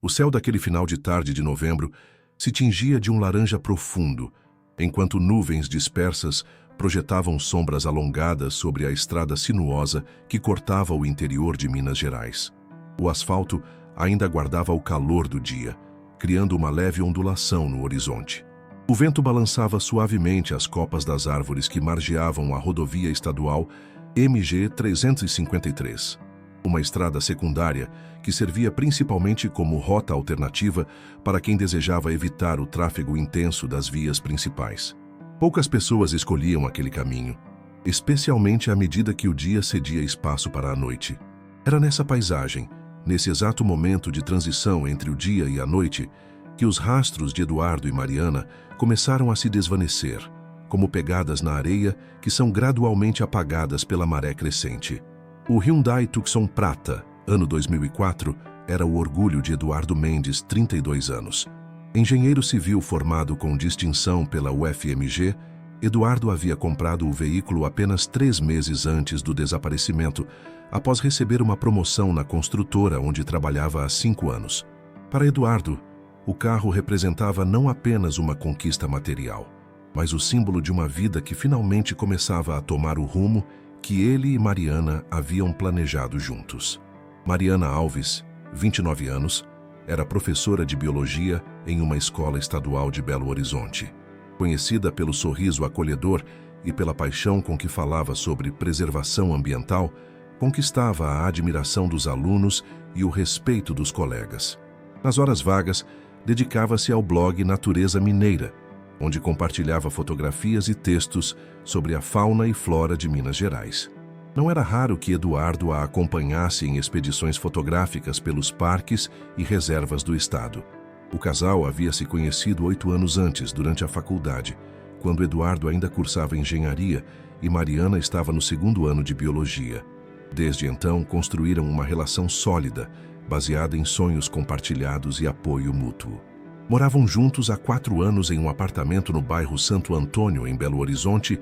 O céu daquele final de tarde de novembro se tingia de um laranja profundo, enquanto nuvens dispersas projetavam sombras alongadas sobre a estrada sinuosa que cortava o interior de Minas Gerais. O asfalto ainda guardava o calor do dia, criando uma leve ondulação no horizonte. O vento balançava suavemente as copas das árvores que margeavam a rodovia estadual MG 353, uma estrada secundária que servia principalmente como rota alternativa para quem desejava evitar o tráfego intenso das vias principais. Poucas pessoas escolhiam aquele caminho, especialmente à medida que o dia cedia espaço para a noite. Era nessa paisagem, nesse exato momento de transição entre o dia e a noite, que os rastros de Eduardo e Mariana começaram a se desvanecer, como pegadas na areia que são gradualmente apagadas pela maré crescente. O Hyundai Tucson Prata, ano 2004, era o orgulho de Eduardo Mendes, 32 anos. Engenheiro civil formado com distinção pela UFMG, Eduardo havia comprado o veículo apenas 3 meses antes do desaparecimento, após receber uma promoção na construtora onde trabalhava há 5 anos. Para Eduardo, o carro representava não apenas uma conquista material, mas o símbolo de uma vida que finalmente começava a tomar o rumo que ele e Mariana haviam planejado juntos. Mariana Alves, 29 anos, era professora de biologia em uma escola estadual de Belo Horizonte. Conhecida pelo sorriso acolhedor e pela paixão com que falava sobre preservação ambiental, conquistava a admiração dos alunos e o respeito dos colegas. Nas horas vagas, dedicava-se ao blog Natureza Mineira, onde compartilhava fotografias e textos sobre a fauna e flora de Minas Gerais. Não era raro que Eduardo a acompanhasse em expedições fotográficas pelos parques e reservas do estado. O casal havia se conhecido 8 anos antes, durante a faculdade, quando Eduardo ainda cursava engenharia e Mariana estava no 2º ano de biologia. Desde então, construíram uma relação sólida, baseada em sonhos compartilhados e apoio mútuo. Moravam juntos há 4 anos em um apartamento no bairro Santo Antônio, em Belo Horizonte,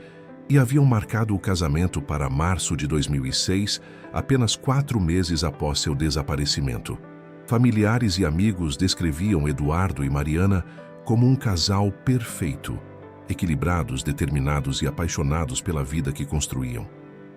e haviam marcado o casamento para março de 2006, apenas 4 meses após seu desaparecimento. Familiares e amigos descreviam Eduardo e Mariana como um casal perfeito, equilibrados, determinados e apaixonados pela vida que construíam.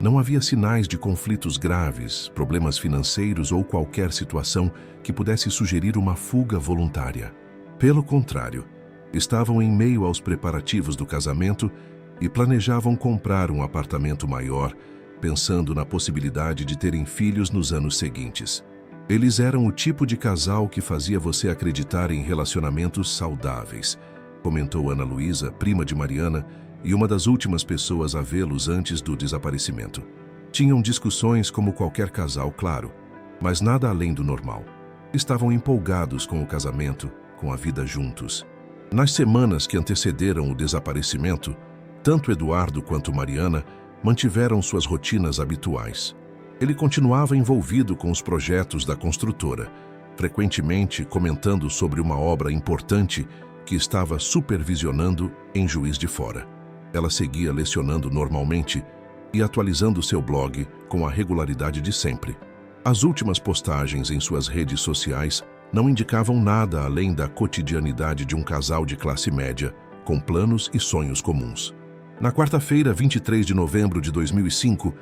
Não havia sinais de conflitos graves, problemas financeiros ou qualquer situação que pudesse sugerir uma fuga voluntária. Pelo contrário, estavam em meio aos preparativos do casamento e planejavam comprar um apartamento maior, pensando na possibilidade de terem filhos nos anos seguintes. Eles eram o tipo de casal que fazia você acreditar em relacionamentos saudáveis, comentou Ana Luísa, prima de Mariana, e uma das últimas pessoas a vê-los antes do desaparecimento. Tinham discussões como qualquer casal, claro, mas nada além do normal. Estavam empolgados com o casamento, com a vida juntos. Nas semanas que antecederam o desaparecimento, tanto Eduardo quanto Mariana mantiveram suas rotinas habituais. Ele continuava envolvido com os projetos da construtora, frequentemente comentando sobre uma obra importante que estava supervisionando em Juiz de Fora. Ela seguia lecionando normalmente e atualizando seu blog com a regularidade de sempre. As últimas postagens em suas redes sociais não indicavam nada além da cotidianidade de um casal de classe média, com planos e sonhos comuns. Na quarta-feira, 23 de novembro de 2005,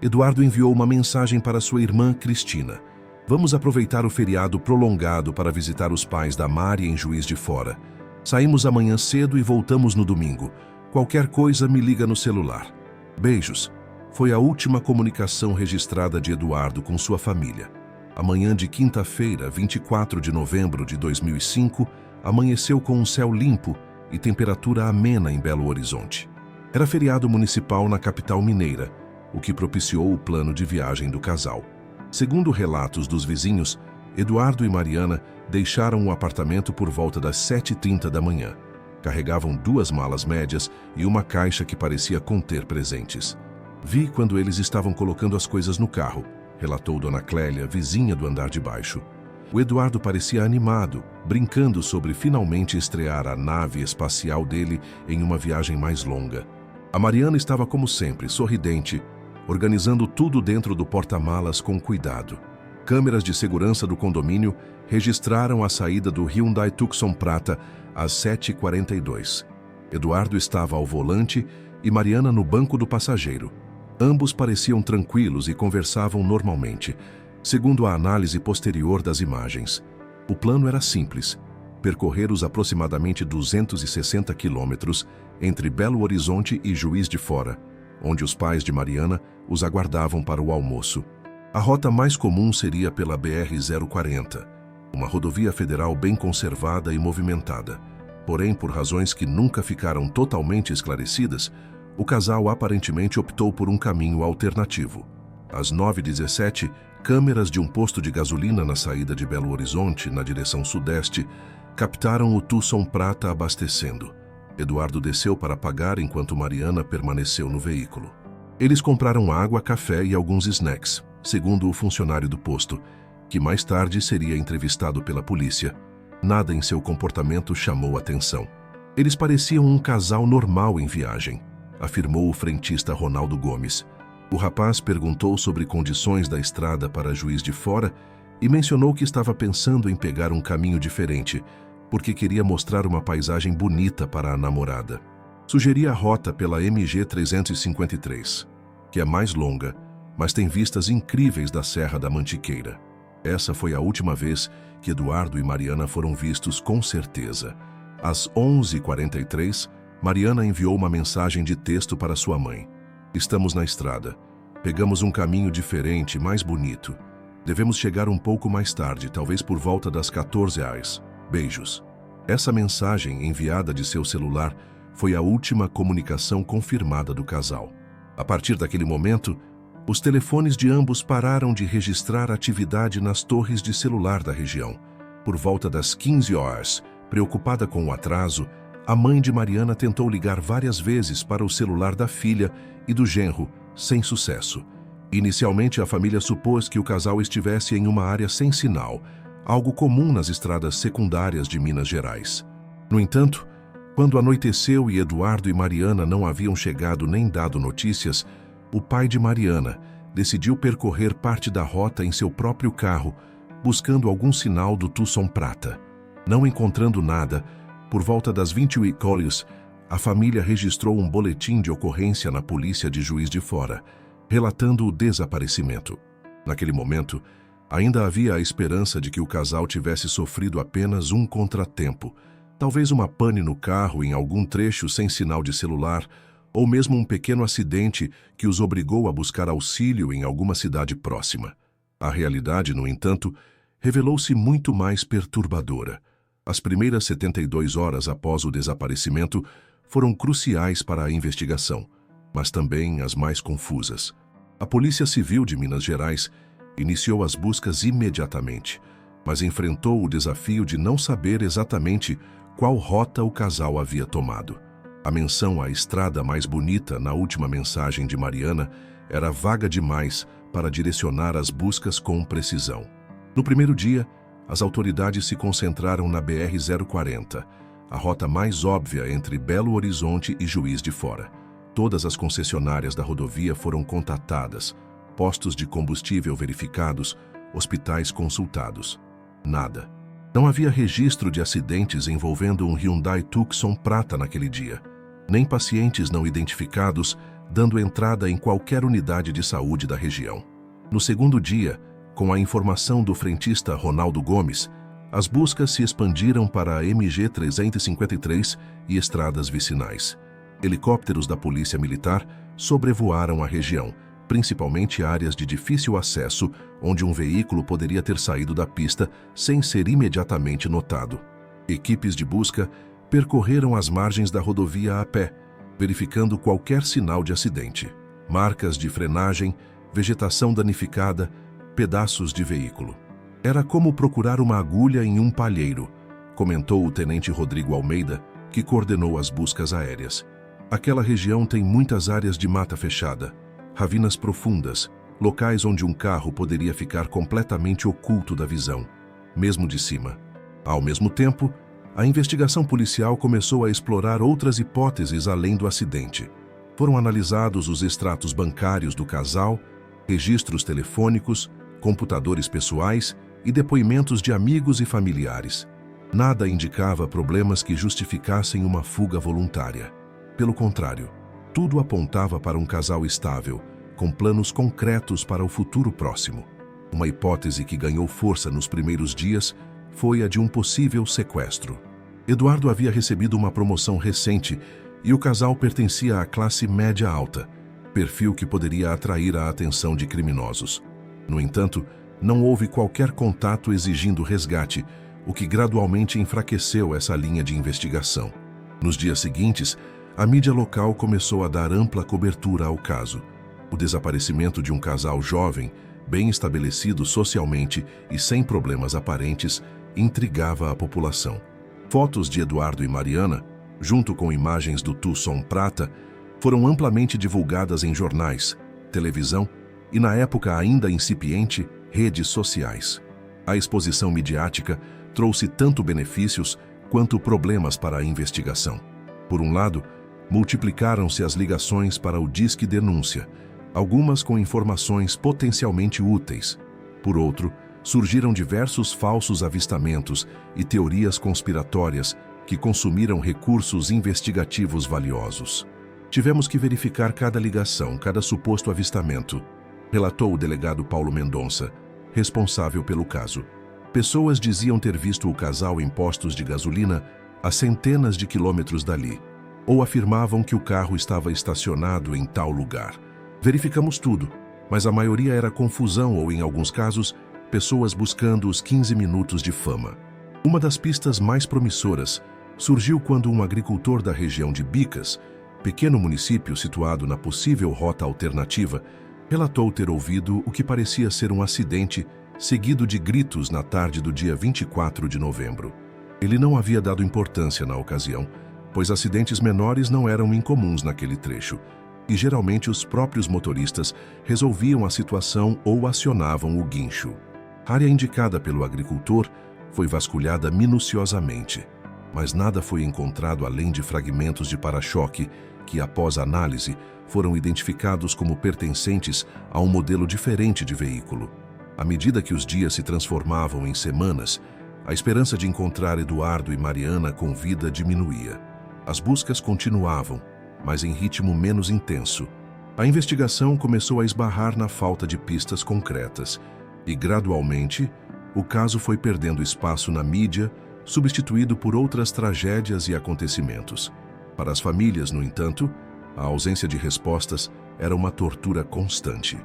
Eduardo enviou uma mensagem para sua irmã Cristina. Vamos aproveitar o feriado prolongado para visitar os pais da Mari em Juiz de Fora. Saímos amanhã cedo e voltamos no domingo. Qualquer coisa me liga no celular. Beijos. Foi a última comunicação registrada de Eduardo com sua família. A manhã de quinta-feira, 24 de novembro de 2005, amanheceu com um céu limpo e temperatura amena em Belo Horizonte. Era feriado municipal na capital mineira, o que propiciou o plano de viagem do casal. Segundo relatos dos vizinhos, Eduardo e Mariana deixaram o apartamento por volta das 7h30 da manhã. Carregavam 2 malas médias e uma caixa que parecia conter presentes. Vi quando eles estavam colocando as coisas no carro, relatou Dona Clélia, vizinha do andar de baixo. O Eduardo parecia animado, brincando sobre finalmente estrear a nave espacial dele em uma viagem mais longa. A Mariana estava como sempre, sorridente, organizando tudo dentro do porta-malas com cuidado. Câmeras de segurança do condomínio registraram a saída do Hyundai Tucson Prata às 7h42. Eduardo estava ao volante e Mariana no banco do passageiro. Ambos pareciam tranquilos e conversavam normalmente, segundo a análise posterior das imagens. O plano era simples: percorrer os aproximadamente 260 quilômetros entre Belo Horizonte e Juiz de Fora, onde os pais de Mariana os aguardavam para o almoço. A rota mais comum seria pela BR-040, uma rodovia federal bem conservada e movimentada. Porém, por razões que nunca ficaram totalmente esclarecidas, o casal aparentemente optou por um caminho alternativo. Às 9h17, câmeras de um posto de gasolina na saída de Belo Horizonte, na direção sudeste, captaram o Tucson Prata abastecendo. Eduardo desceu para pagar enquanto Mariana permaneceu no veículo. Eles compraram água, café e alguns snacks, segundo o funcionário do posto, que mais tarde seria entrevistado pela polícia. Nada em seu comportamento chamou atenção. Eles pareciam um casal normal em viagem, afirmou o frentista Ronaldo Gomes. O rapaz perguntou sobre condições da estrada para Juiz de Fora e mencionou que estava pensando em pegar um caminho diferente, porque queria mostrar uma paisagem bonita para a namorada. Sugeria a rota pela MG 353, que é mais longa, mas tem vistas incríveis da Serra da Mantiqueira. Essa foi a última vez que Eduardo e Mariana foram vistos com certeza. Às 11h43, Mariana enviou uma mensagem de texto para sua mãe. Estamos na estrada. Pegamos um caminho diferente, mais bonito. Devemos chegar um pouco mais tarde, talvez por volta das 14h. Beijos. Essa mensagem, enviada de seu celular, foi a última comunicação confirmada do casal. A partir daquele momento, os telefones de ambos pararam de registrar atividade nas torres de celular da região. Por volta das 15h, preocupada com o atraso, a mãe de Mariana tentou ligar várias vezes para o celular da filha e do genro, sem sucesso. Inicialmente, a família supôs que o casal estivesse em uma área sem sinal, algo comum nas estradas secundárias de Minas Gerais. No entanto, quando anoiteceu e Eduardo e Mariana não haviam chegado nem dado notícias, o pai de Mariana decidiu percorrer parte da rota em seu próprio carro, buscando algum sinal do Tucson Prata. Não encontrando nada, por volta das 20h, a família registrou um boletim de ocorrência na polícia de Juiz de Fora, relatando o desaparecimento. Naquele momento, ainda havia a esperança de que o casal tivesse sofrido apenas um contratempo, talvez uma pane no carro em algum trecho sem sinal de celular, ou mesmo um pequeno acidente que os obrigou a buscar auxílio em alguma cidade próxima. A realidade, no entanto, revelou-se muito mais perturbadora. As primeiras 72 horas após o desaparecimento foram cruciais para a investigação, mas também as mais confusas. A Polícia Civil de Minas Gerais iniciou as buscas imediatamente, mas enfrentou o desafio de não saber exatamente qual rota o casal havia tomado. A menção à estrada mais bonita na última mensagem de Mariana era vaga demais para direcionar as buscas com precisão. No primeiro dia, as autoridades se concentraram na BR-040, a rota mais óbvia entre Belo Horizonte e Juiz de Fora. Todas as concessionárias da rodovia foram contatadas, postos de combustível verificados, hospitais consultados. Nada. Não havia registro de acidentes envolvendo um Hyundai Tucson Prata naquele dia, nem pacientes não identificados dando entrada em qualquer unidade de saúde da região. No segundo dia, com a informação do frentista Ronaldo Gomes, as buscas se expandiram para a MG 353 e estradas vicinais. Helicópteros da Polícia Militar sobrevoaram a região, principalmente áreas de difícil acesso, onde um veículo poderia ter saído da pista sem ser imediatamente notado. Equipes de busca percorreram as margens da rodovia a pé, verificando qualquer sinal de acidente, marcas de frenagem, vegetação danificada, pedaços de veículo. Era como procurar uma agulha em um palheiro, comentou o tenente Rodrigo Almeida, que coordenou as buscas aéreas. Aquela região tem muitas áreas de mata fechada, ravinas profundas, locais onde um carro poderia ficar completamente oculto da visão, mesmo de cima. Ao mesmo tempo, a investigação policial começou a explorar outras hipóteses além do acidente. Foram analisados os extratos bancários do casal, registros telefônicos, computadores pessoais e depoimentos de amigos e familiares. Nada indicava problemas que justificassem uma fuga voluntária. Pelo contrário, tudo apontava para um casal estável, com planos concretos para o futuro próximo. Uma hipótese que ganhou força nos primeiros dias foi a de um possível sequestro. Eduardo havia recebido uma promoção recente e o casal pertencia à classe média alta, perfil que poderia atrair a atenção de criminosos. No entanto, não houve qualquer contato exigindo resgate, o que gradualmente enfraqueceu essa linha de investigação. Nos dias seguintes, a mídia local começou a dar ampla cobertura ao caso. O desaparecimento de um casal jovem, bem estabelecido socialmente e sem problemas aparentes, intrigava a população. Fotos de Eduardo e Mariana, junto com imagens do Tucson Prata, foram amplamente divulgadas em jornais, televisão e, na época ainda incipiente, redes sociais. A exposição midiática trouxe tanto benefícios quanto problemas para a investigação. Por um lado, multiplicaram-se as ligações para o Disque Denúncia, algumas com informações potencialmente úteis. Por outro, surgiram diversos falsos avistamentos e teorias conspiratórias que consumiram recursos investigativos valiosos. Tivemos que verificar cada ligação, cada suposto avistamento, relatou o delegado Paulo Mendonça, responsável pelo caso. Pessoas diziam ter visto o casal em postos de gasolina a centenas de quilômetros dali, ou afirmavam que o carro estava estacionado em tal lugar. Verificamos tudo, mas a maioria era confusão ou, em alguns casos, pessoas buscando os 15 minutos de fama. Uma das pistas mais promissoras surgiu quando um agricultor da região de Bicas, pequeno município situado na possível rota alternativa, relatou ter ouvido o que parecia ser um acidente seguido de gritos na tarde do dia 24 de novembro. Ele não havia dado importância na ocasião, pois acidentes menores não eram incomuns naquele trecho, e geralmente os próprios motoristas resolviam a situação ou acionavam o guincho. A área indicada pelo agricultor foi vasculhada minuciosamente, mas nada foi encontrado além de fragmentos de para-choque que, após análise, foram identificados como pertencentes a um modelo diferente de veículo. À medida que os dias se transformavam em semanas, a esperança de encontrar Eduardo e Mariana com vida diminuía. As buscas continuavam, mas em ritmo menos intenso. A investigação começou a esbarrar na falta de pistas concretas e, gradualmente, o caso foi perdendo espaço na mídia, substituído por outras tragédias e acontecimentos. Para as famílias, no entanto, a ausência de respostas era uma tortura constante.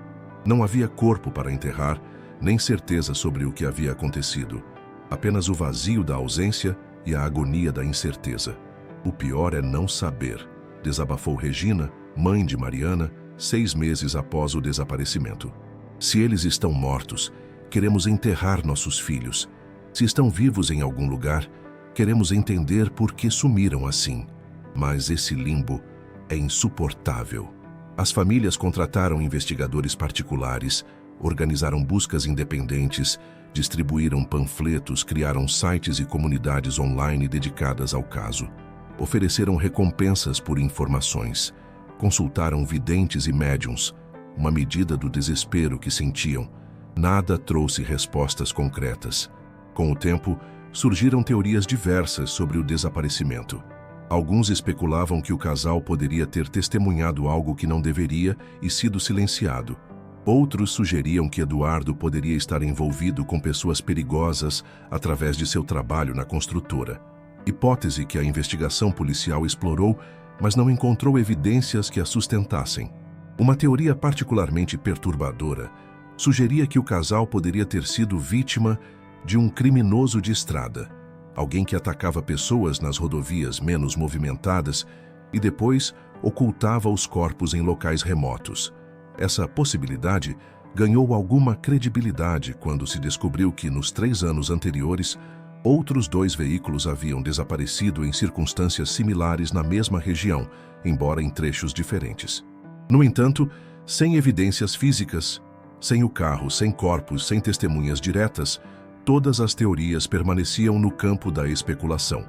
Não havia corpo para enterrar, nem certeza sobre o que havia acontecido. Apenas o vazio da ausência e a agonia da incerteza. O pior é não saber, desabafou Regina, mãe de Mariana, 6 meses após o desaparecimento. Se eles estão mortos, queremos enterrar nossos filhos. Se estão vivos em algum lugar, queremos entender por que sumiram assim. Mas esse limbo é insuportável. As famílias contrataram investigadores particulares, organizaram buscas independentes, distribuíram panfletos, criaram sites e comunidades online dedicadas ao caso. Ofereceram recompensas por informações, consultaram videntes e médiuns, uma medida do desespero que sentiam. Nada trouxe respostas concretas. Com o tempo, surgiram teorias diversas sobre o desaparecimento. Alguns especulavam que o casal poderia ter testemunhado algo que não deveria e sido silenciado. Outros sugeriam que Eduardo poderia estar envolvido com pessoas perigosas através de seu trabalho na construtora. Hipótese que a investigação policial explorou, mas não encontrou evidências que a sustentassem. Uma teoria particularmente perturbadora sugeria que o casal poderia ter sido vítima de um criminoso de estrada, alguém que atacava pessoas nas rodovias menos movimentadas e depois ocultava os corpos em locais remotos. Essa possibilidade ganhou alguma credibilidade quando se descobriu que, nos 3 anos anteriores, outros 2 veículos haviam desaparecido em circunstâncias similares na mesma região, embora em trechos diferentes. No entanto, sem evidências físicas, sem o carro, sem corpos, sem testemunhas diretas, todas as teorias permaneciam no campo da especulação.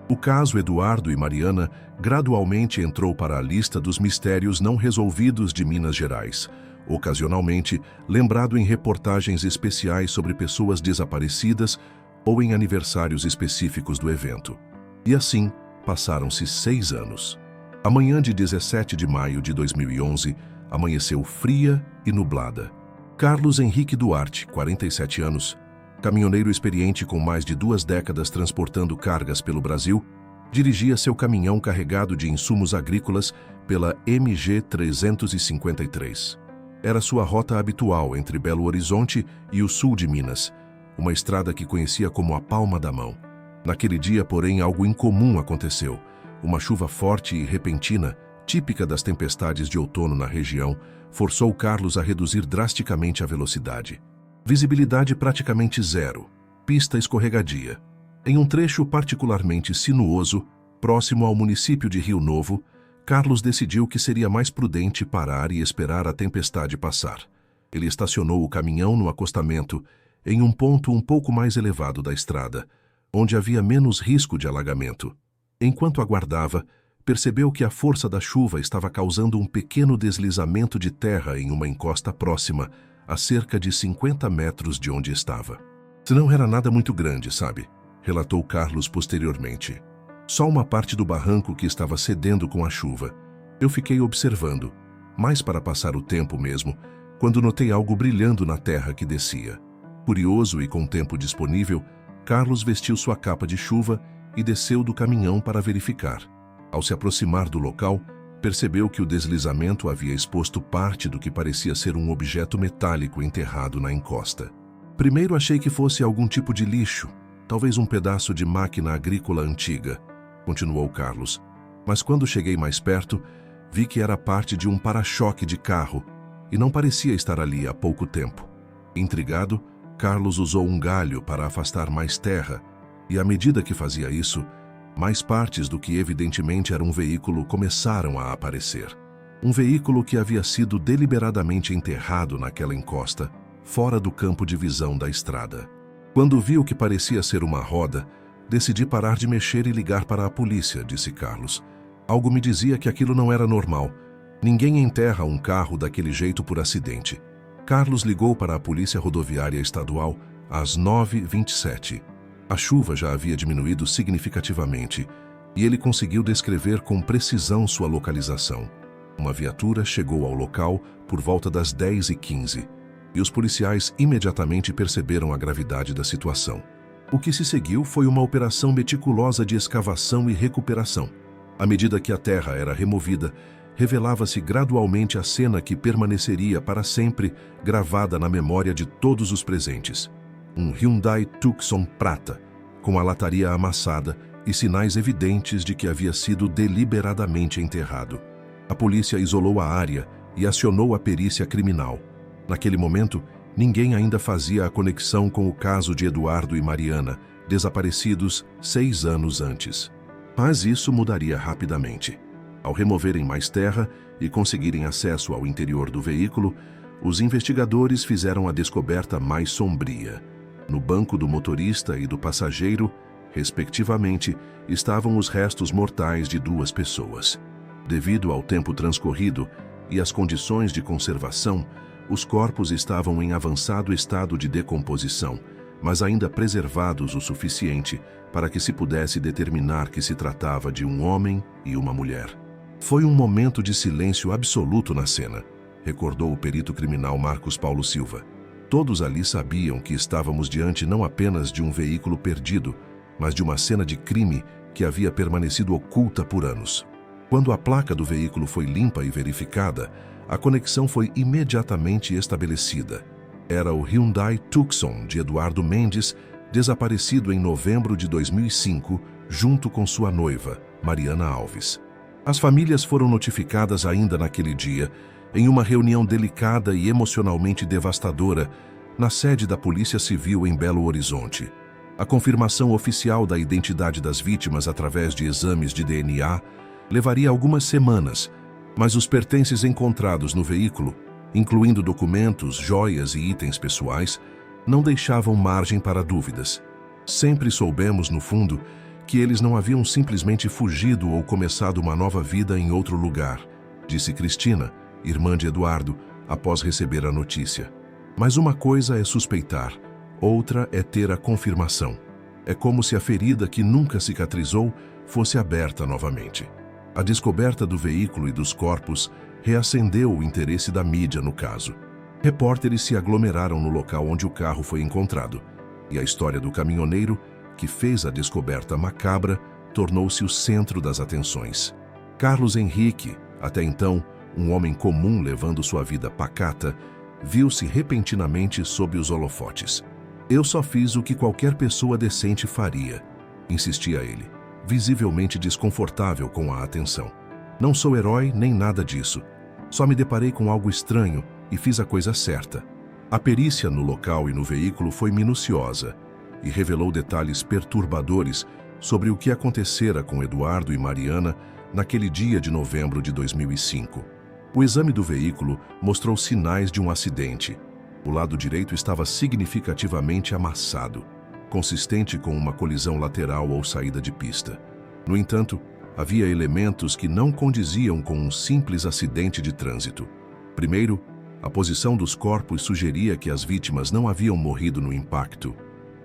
O caso Eduardo e Mariana gradualmente entrou para a lista dos mistérios não resolvidos de Minas Gerais, ocasionalmente lembrado em reportagens especiais sobre pessoas desaparecidas ou em aniversários específicos do evento. E assim, passaram-se 6 anos. A manhã de 17 de maio de 2011 amanheceu fria e nublada. Carlos Henrique Duarte, 47 anos, caminhoneiro experiente com mais de 2 décadas transportando cargas pelo Brasil, dirigia seu caminhão carregado de insumos agrícolas pela MG 353. Era sua rota habitual entre Belo Horizonte e o sul de Minas, uma estrada que conhecia como a palma da mão. Naquele dia, porém, algo incomum aconteceu. Uma chuva forte e repentina, típica das tempestades de outono na região, forçou Carlos a reduzir drasticamente a velocidade. Visibilidade praticamente zero, pista escorregadia. Em um trecho particularmente sinuoso, próximo ao município de Rio Novo, Carlos decidiu que seria mais prudente parar e esperar a tempestade passar. Ele estacionou o caminhão no acostamento, em um ponto um pouco mais elevado da estrada, onde havia menos risco de alagamento. Enquanto aguardava, percebeu que a força da chuva estava causando um pequeno deslizamento de terra em uma encosta próxima, a cerca de 50 metros de onde estava. Não era nada muito grande, sabe? Relatou Carlos posteriormente. Só uma parte do barranco que estava cedendo com a chuva. Eu fiquei observando, mais para passar o tempo mesmo, quando notei algo brilhando na terra que descia. Curioso e com tempo disponível, Carlos vestiu sua capa de chuva e desceu do caminhão para verificar. Ao se aproximar do local, percebeu que o deslizamento havia exposto parte do que parecia ser um objeto metálico enterrado na encosta. Primeiro achei que fosse algum tipo de lixo, talvez um pedaço de máquina agrícola antiga, continuou Carlos. Mas quando cheguei mais perto, vi que era parte de um para-choque de carro e não parecia estar ali há pouco tempo. Intrigado, Carlos usou um galho para afastar mais terra e, à medida que fazia isso, mais partes do que evidentemente era um veículo começaram a aparecer. Um veículo que havia sido deliberadamente enterrado naquela encosta, fora do campo de visão da estrada. Quando vi o que parecia ser uma roda, decidi parar de mexer e ligar para a polícia, disse Carlos. Algo me dizia que aquilo não era normal. Ninguém enterra um carro daquele jeito por acidente. Carlos ligou para a Polícia Rodoviária Estadual às 9h27. A chuva já havia diminuído significativamente e ele conseguiu descrever com precisão sua localização. Uma viatura chegou ao local por volta das 10h15 e os policiais imediatamente perceberam a gravidade da situação. O que se seguiu foi uma operação meticulosa de escavação e recuperação. À medida que a terra era removida, revelava-se gradualmente a cena que permaneceria para sempre gravada na memória de todos os presentes. Um Hyundai Tucson prata, com a lataria amassada e sinais evidentes de que havia sido deliberadamente enterrado. A polícia isolou a área e acionou a perícia criminal. Naquele momento, ninguém ainda fazia a conexão com o caso de Eduardo e Mariana, desaparecidos 6 anos antes. Mas isso mudaria rapidamente. Ao removerem mais terra e conseguirem acesso ao interior do veículo, os investigadores fizeram a descoberta mais sombria. No banco do motorista e do passageiro, respectivamente, estavam os restos mortais de 2 pessoas. Devido ao tempo transcorrido e às condições de conservação, os corpos estavam em avançado estado de decomposição, mas ainda preservados o suficiente para que se pudesse determinar que se tratava de um homem e uma mulher. Foi um momento de silêncio absoluto na cena, recordou o perito criminal Marcos Paulo Silva. Todos ali sabiam que estávamos diante não apenas de um veículo perdido, mas de uma cena de crime que havia permanecido oculta por anos. Quando a placa do veículo foi limpa e verificada, a conexão foi imediatamente estabelecida. Era o Hyundai Tucson de Eduardo Mendes, desaparecido em novembro de 2005, junto com sua noiva, Mariana Alves. As famílias foram notificadas ainda naquele dia, em uma reunião delicada e emocionalmente devastadora, na sede da Polícia Civil em Belo Horizonte. A confirmação oficial da identidade das vítimas através de exames de DNA levaria algumas semanas, mas os pertences encontrados no veículo, incluindo documentos, joias e itens pessoais, não deixavam margem para dúvidas. Sempre soubemos, no fundo, que eles não haviam simplesmente fugido ou começado uma nova vida em outro lugar, disse Cristina, irmã de Eduardo, após receber a notícia. Mas uma coisa é suspeitar, outra é ter a confirmação. É como se a ferida que nunca cicatrizou fosse aberta novamente. A descoberta do veículo e dos corpos reacendeu o interesse da mídia no caso. Repórteres se aglomeraram no local onde o carro foi encontrado, e a história do caminhoneiro, que fez a descoberta macabra, tornou-se o centro das atenções. Carlos Henrique, até então um homem comum levando sua vida pacata, viu-se repentinamente sob os holofotes. "Eu só fiz o que qualquer pessoa decente faria", insistia ele, visivelmente desconfortável com a atenção. "Não sou herói nem nada disso. Só me deparei com algo estranho e fiz a coisa certa." A perícia no local e no veículo foi minuciosa e revelou detalhes perturbadores sobre o que acontecera com Eduardo e Mariana naquele dia de novembro de 2005. O exame do veículo mostrou sinais de um acidente. O lado direito estava significativamente amassado, consistente com uma colisão lateral ou saída de pista. No entanto, havia elementos que não condiziam com um simples acidente de trânsito. Primeiro, a posição dos corpos sugeria que as vítimas não haviam morrido no impacto.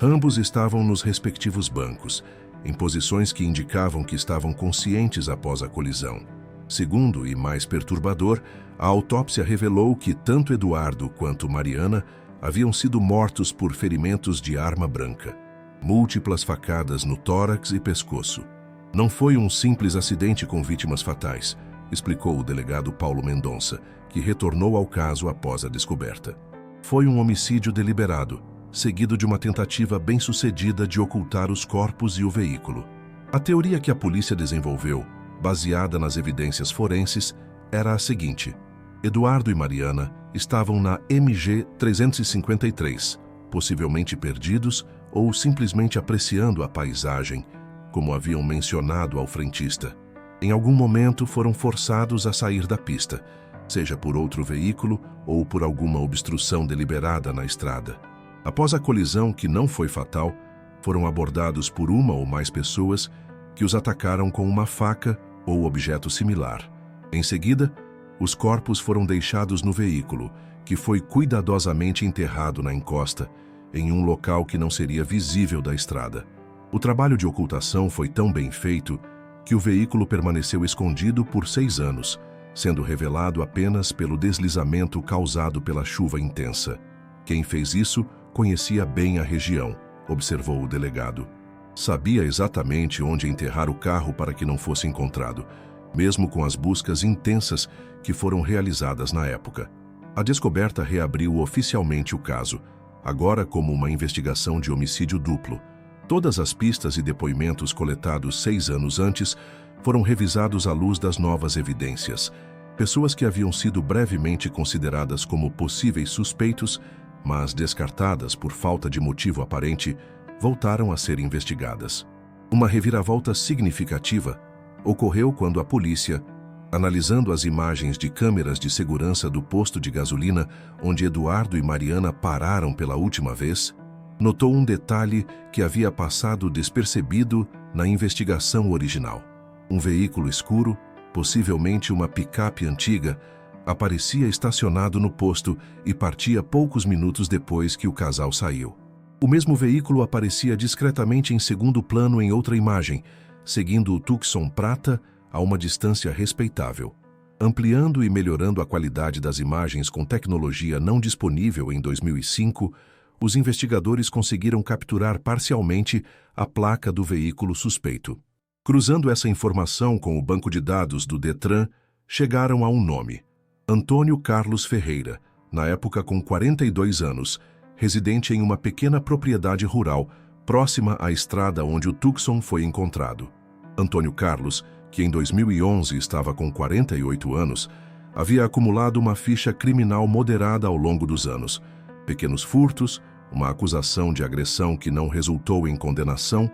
Ambos estavam nos respectivos bancos, em posições que indicavam que estavam conscientes após a colisão. Segundo, e mais perturbador, a autópsia revelou que tanto Eduardo quanto Mariana haviam sido mortos por ferimentos de arma branca, múltiplas facadas no tórax e pescoço. "Não foi um simples acidente com vítimas fatais", explicou o delegado Paulo Mendonça, que retornou ao caso após a descoberta. "Foi um homicídio deliberado, seguido de uma tentativa bem-sucedida de ocultar os corpos e o veículo." A teoria que a polícia desenvolveu, baseada nas evidências forenses, era a seguinte: Eduardo e Mariana estavam na MG 353, possivelmente perdidos ou simplesmente apreciando a paisagem, como haviam mencionado ao frentista. Em algum momento foram forçados a sair da pista, seja por outro veículo ou por alguma obstrução deliberada na estrada. Após a colisão, que não foi fatal, foram abordados por uma ou mais pessoas que os atacaram com uma faca ou objeto similar. Em seguida, os corpos foram deixados no veículo, que foi cuidadosamente enterrado na encosta, em um local que não seria visível da estrada. O trabalho de ocultação foi tão bem feito que o veículo permaneceu escondido por 6 anos, sendo revelado apenas pelo deslizamento causado pela chuva intensa. Quem fez isso conhecia bem a região, observou o delegado. Sabia exatamente onde enterrar o carro para que não fosse encontrado, mesmo com as buscas intensas que foram realizadas na época. A descoberta reabriu oficialmente o caso, agora como uma investigação de homicídio duplo. Todas as pistas e depoimentos coletados 6 anos antes foram revisados à luz das novas evidências. Pessoas que haviam sido brevemente consideradas como possíveis suspeitos, mas descartadas por falta de motivo aparente, voltaram a ser investigadas. Uma reviravolta significativa ocorreu quando a polícia, analisando as imagens de câmeras de segurança do posto de gasolina onde Eduardo e Mariana pararam pela última vez, notou um detalhe que havia passado despercebido na investigação original. Um veículo escuro, possivelmente uma picape antiga, aparecia estacionado no posto e partia poucos minutos depois que o casal saiu. O mesmo veículo aparecia discretamente em segundo plano em outra imagem, seguindo o Tucson prata a uma distância respeitável. Ampliando e melhorando a qualidade das imagens com tecnologia não disponível em 2005, os investigadores conseguiram capturar parcialmente a placa do veículo suspeito. Cruzando essa informação com o banco de dados do Detran, chegaram a um nome: Antônio Carlos Ferreira, na época com 42 anos, residente em uma pequena propriedade rural, próxima à estrada onde o Tucson foi encontrado. Antônio Carlos, que em 2011 estava com 48 anos, havia acumulado uma ficha criminal moderada ao longo dos anos: pequenos furtos, uma acusação de agressão que não resultou em condenação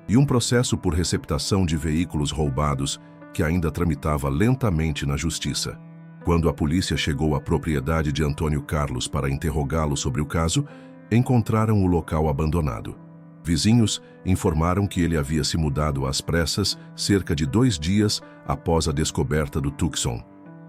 e um processo por receptação de veículos roubados que ainda tramitava lentamente na justiça. Quando a polícia chegou à propriedade de Antônio Carlos para interrogá-lo sobre o caso, encontraram o local abandonado. Vizinhos informaram que ele havia se mudado às pressas cerca de 2 dias após a descoberta do Tucson,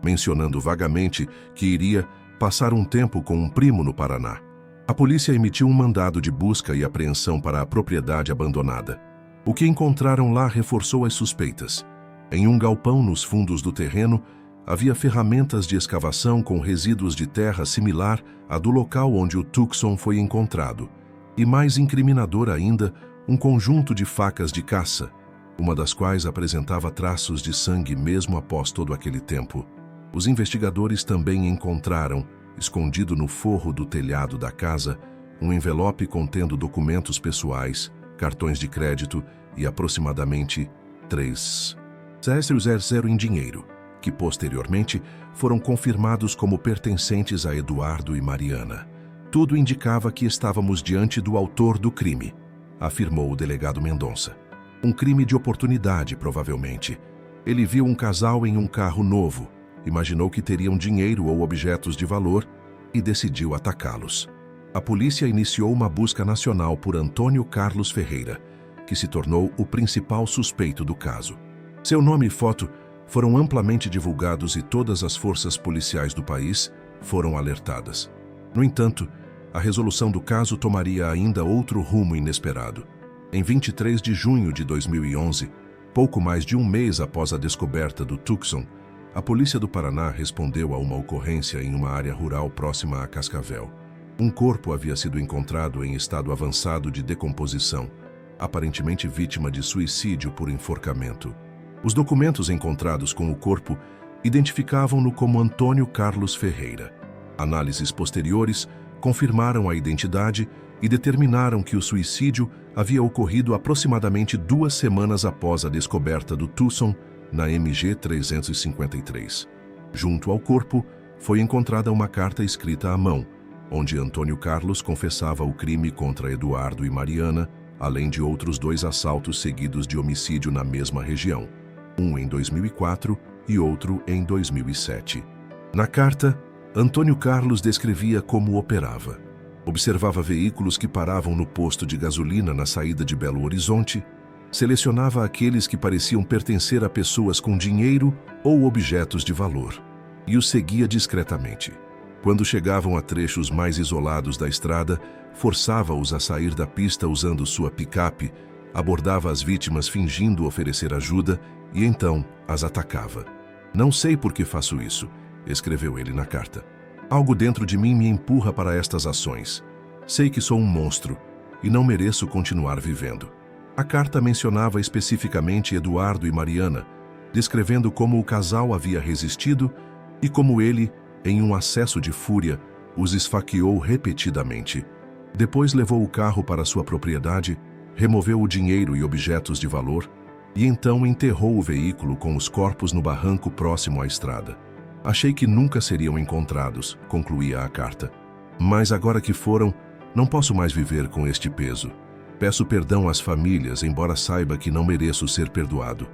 mencionando vagamente que iria passar um tempo com um primo no Paraná. A polícia emitiu um mandado de busca e apreensão para a propriedade abandonada. O que encontraram lá reforçou as suspeitas. Em um galpão nos fundos do terreno, havia ferramentas de escavação com resíduos de terra similar à do local onde o Tucson foi encontrado. E mais incriminador ainda, um conjunto de facas de caça, uma das quais apresentava traços de sangue mesmo após todo aquele tempo. Os investigadores também encontraram, escondido no forro do telhado da casa, um envelope contendo documentos pessoais, cartões de crédito e aproximadamente 3.000 em dinheiro, que posteriormente foram confirmados como pertencentes a Eduardo e Mariana. Tudo indicava que estávamos diante do autor do crime, afirmou o delegado Mendonça. Um crime de oportunidade, provavelmente. Ele viu um casal em um carro novo, imaginou que teriam dinheiro ou objetos de valor e decidiu atacá-los. A polícia iniciou uma busca nacional por Antônio Carlos Ferreira, que se tornou o principal suspeito do caso. Seu nome e foto foram amplamente divulgados e todas as forças policiais do país foram alertadas. No entanto, a resolução do caso tomaria ainda outro rumo inesperado. Em 23 de junho de 2011, pouco mais de um mês após a descoberta do Tucson, a polícia do Paraná respondeu a uma ocorrência em uma área rural próxima a Cascavel. Um corpo havia sido encontrado em estado avançado de decomposição, aparentemente vítima de suicídio por enforcamento. Os documentos encontrados com o corpo identificavam-no como Antônio Carlos Ferreira. Análises posteriores confirmaram a identidade e determinaram que o suicídio havia ocorrido aproximadamente 2 semanas após a descoberta do Tucson na MG 353. Junto ao corpo, foi encontrada uma carta escrita à mão, onde Antônio Carlos confessava o crime contra Eduardo e Mariana, além de outros 2 assaltos seguidos de homicídio na mesma região, um em 2004 e outro em 2007. Na carta, Antônio Carlos descrevia como operava. Observava veículos que paravam no posto de gasolina na saída de Belo Horizonte, selecionava aqueles que pareciam pertencer a pessoas com dinheiro ou objetos de valor, e os seguia discretamente. Quando chegavam a trechos mais isolados da estrada, forçava-os a sair da pista usando sua picape, abordava as vítimas fingindo oferecer ajuda e então as atacava. "Não sei por que faço isso", escreveu ele na carta. "Algo dentro de mim me empurra para estas ações. Sei que sou um monstro e não mereço continuar vivendo." A carta mencionava especificamente Eduardo e Mariana, descrevendo como o casal havia resistido e como ele, em um acesso de fúria, os esfaqueou repetidamente. Depois levou o carro para sua propriedade, removeu o dinheiro e objetos de valor e então enterrou o veículo com os corpos no barranco próximo à estrada. "Achei que nunca seriam encontrados", concluía a carta. "Mas agora que foram, não posso mais viver com este peso. Peço perdão às famílias, embora saiba que não mereço ser perdoado."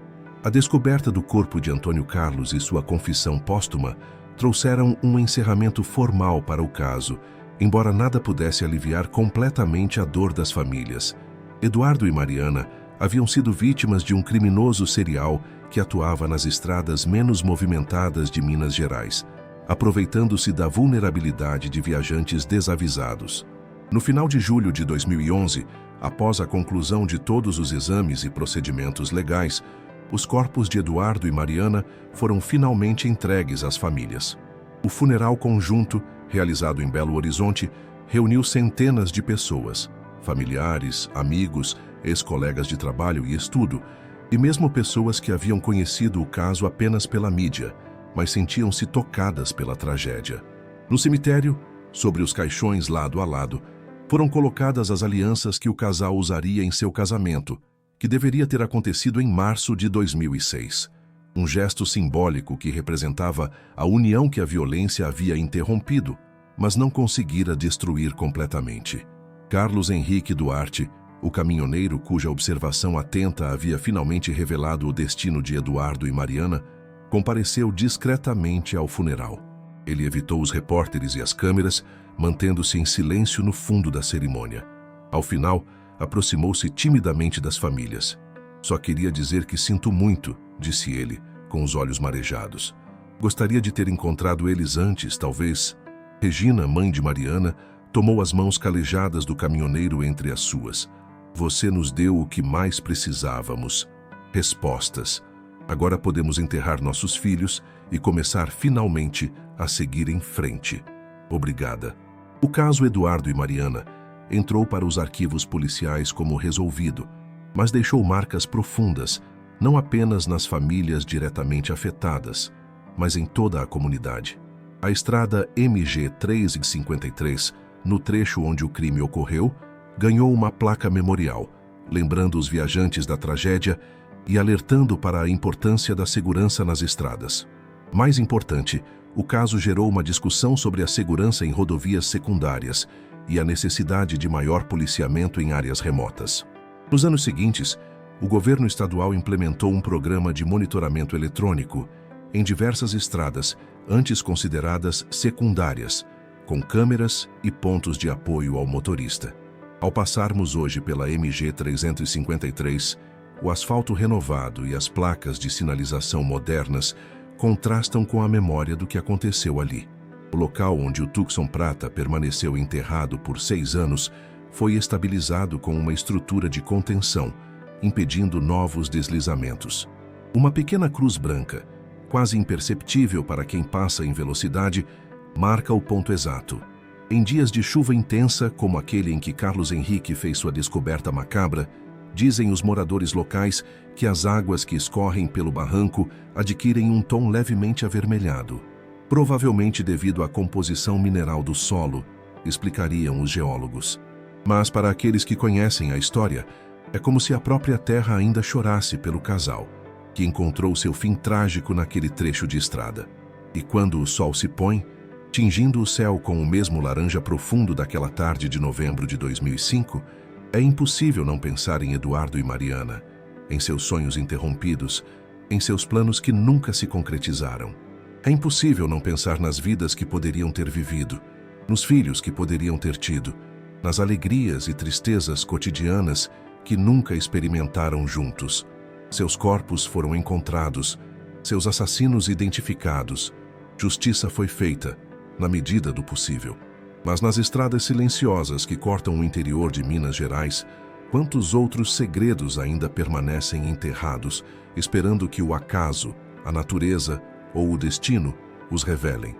A descoberta do corpo de Antônio Carlos e sua confissão póstuma trouxeram um encerramento formal para o caso, embora nada pudesse aliviar completamente a dor das famílias. Eduardo e Mariana haviam sido vítimas de um criminoso serial que atuava nas estradas menos movimentadas de Minas Gerais, aproveitando-se da vulnerabilidade de viajantes desavisados. No final de julho de 2011, após a conclusão de todos os exames e procedimentos legais, os corpos de Eduardo e Mariana foram finalmente entregues às famílias. O funeral conjunto, realizado em Belo Horizonte, reuniu centenas de pessoas, familiares, amigos, ex-colegas de trabalho e estudo, e mesmo pessoas que haviam conhecido o caso apenas pela mídia, mas sentiam-se tocadas pela tragédia. No cemitério, sobre os caixões lado a lado, foram colocadas as alianças que o casal usaria em seu casamento, que deveria ter acontecido em março de 2006. Um gesto simbólico que representava a união que a violência havia interrompido, mas não conseguira destruir completamente. Carlos Henrique Duarte, o caminhoneiro cuja observação atenta havia finalmente revelado o destino de Eduardo e Mariana, compareceu discretamente ao funeral. Ele evitou os repórteres e as câmeras, mantendo-se em silêncio no fundo da cerimônia. Ao final, aproximou-se timidamente das famílias. "Só queria dizer que sinto muito", disse ele, com os olhos marejados. "Gostaria de ter encontrado eles antes, talvez." Regina, mãe de Mariana, tomou as mãos calejadas do caminhoneiro entre as suas. Você nos deu o que mais precisávamos. Respostas. Agora podemos enterrar nossos filhos e começar finalmente a seguir em frente. Obrigada. O caso Eduardo e Mariana entrou para os arquivos policiais como resolvido, mas deixou marcas profundas, não apenas nas famílias diretamente afetadas, mas em toda a comunidade. A estrada MG 353, no trecho onde o crime ocorreu, ganhou uma placa memorial, lembrando os viajantes da tragédia e alertando para a importância da segurança nas estradas. Mais importante, o caso gerou uma discussão sobre a segurança em rodovias secundárias e a necessidade de maior policiamento em áreas remotas. Nos anos seguintes, o governo estadual implementou um programa de monitoramento eletrônico em diversas estradas, antes consideradas secundárias, com câmeras e pontos de apoio ao motorista. Ao passarmos hoje pela MG 353, o asfalto renovado e as placas de sinalização modernas contrastam com a memória do que aconteceu ali. O local onde o Tucson Prata permaneceu enterrado por 6 anos foi estabilizado com uma estrutura de contenção, impedindo novos deslizamentos. Uma pequena cruz branca, quase imperceptível para quem passa em velocidade, marca o ponto exato. Em dias de chuva intensa, como aquele em que Carlos Henrique fez sua descoberta macabra, dizem os moradores locais que as águas que escorrem pelo barranco adquirem um tom levemente avermelhado, provavelmente devido à composição mineral do solo, explicariam os geólogos. Mas para aqueles que conhecem a história, é como se a própria terra ainda chorasse pelo casal, que encontrou seu fim trágico naquele trecho de estrada. E quando o sol se põe, tingindo o céu com o mesmo laranja profundo daquela tarde de novembro de 2005, é impossível não pensar em Eduardo e Mariana, em seus sonhos interrompidos, em seus planos que nunca se concretizaram. É impossível não pensar nas vidas que poderiam ter vivido, nos filhos que poderiam ter tido, nas alegrias e tristezas cotidianas que nunca experimentaram juntos. Seus corpos foram encontrados, seus assassinos identificados. Justiça foi feita, na medida do possível. Mas nas estradas silenciosas que cortam o interior de Minas Gerais, quantos outros segredos ainda permanecem enterrados, esperando que o acaso, a natureza ou o destino os revelem?